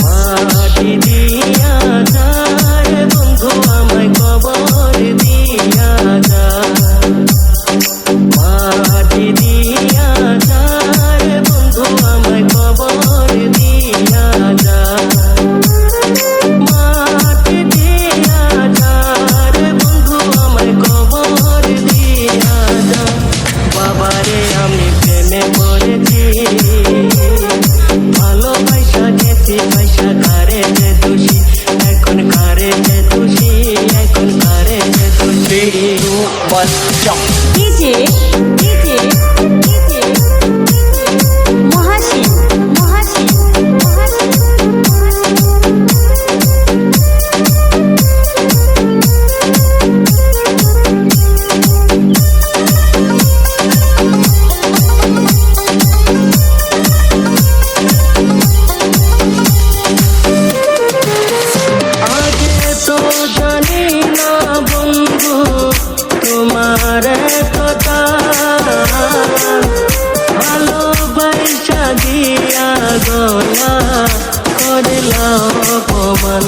মাটি দিয়া যার বন্ধু আমায় কবর দিয়া যা, মাটি দিয়া যার বন্ধু আমায় কবর দিয়া যা, মাটি দিয়া যার বন্ধু আমায় কবর দিয়া যা। বাবারে আমি প্রেমে পড়েছি, ভালোবাসা গেছি পয়সা কারে যে দোষী, এখন কারে যে দোষী, এখন কারে যে দোষী। ডিজে ডিজে ডিজে মহাশিন মহাশিন মহাশিন আগে তো জানি না বন্ধু তোমার কথা, ভালোবাসা দিয়া গলা করলা অপমান।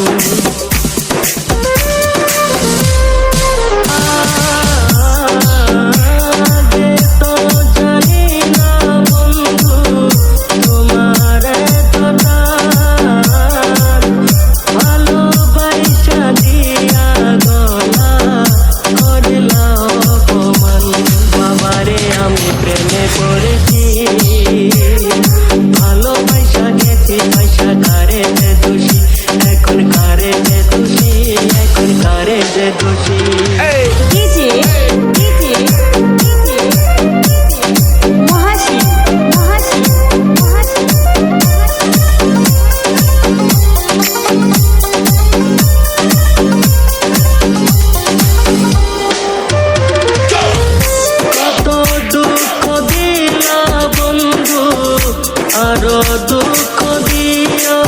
আগে তো জানি না বন্ধু তোমার কথা, ভালোবাসা দিয়া গলা করলা অপমান। বাবারে আমি প্রেমে পড়েছি, ভালোবাসা গেছি পয়সা কারে যে দোষী, এখন কারে যে দোষী, এখন কারে যে দোষী। ডিজে ডিজে ডিজে মহাশিন মহাশিন মহাশিন কত দুঃখ দিলা বন্ধু, আরো দুঃখ দিও,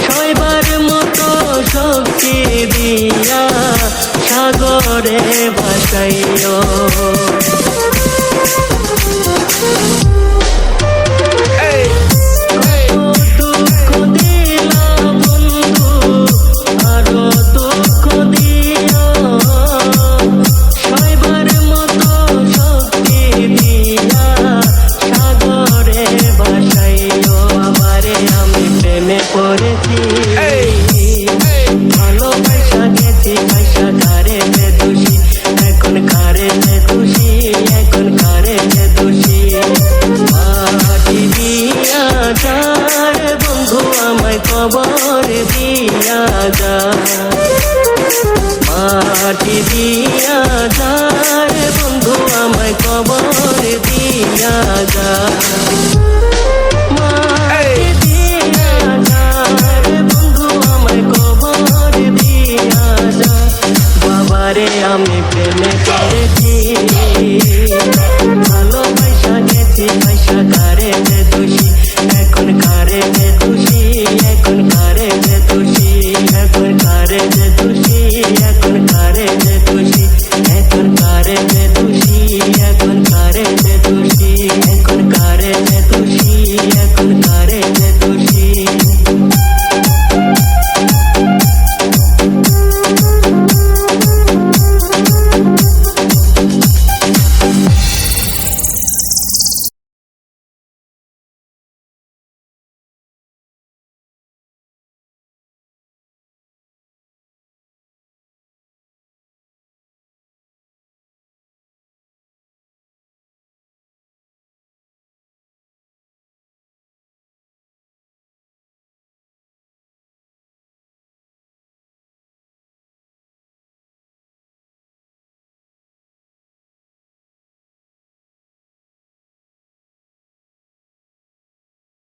সইবার মতো শক্তি দিয়া সাগরে ভাসাইও। কত দুঃখ দিলা বন্ধু, আরো দুঃখ দিও, সইবার মতো শক্তি দিয়া সাগরে ভাসাইও। আমারে আমি প্রেমে পড়েছি, ভালোবাসা গেছি পয়সা কারে যে দোষী, এখন কারে যে দোষী, এখন কারে যে দোষী। মাটি দিয়া যার বন্ধু আমায় কবর দিয়া যা, মাটি দিয়া যার বন্ধু আমায় কবর দিয়া যা।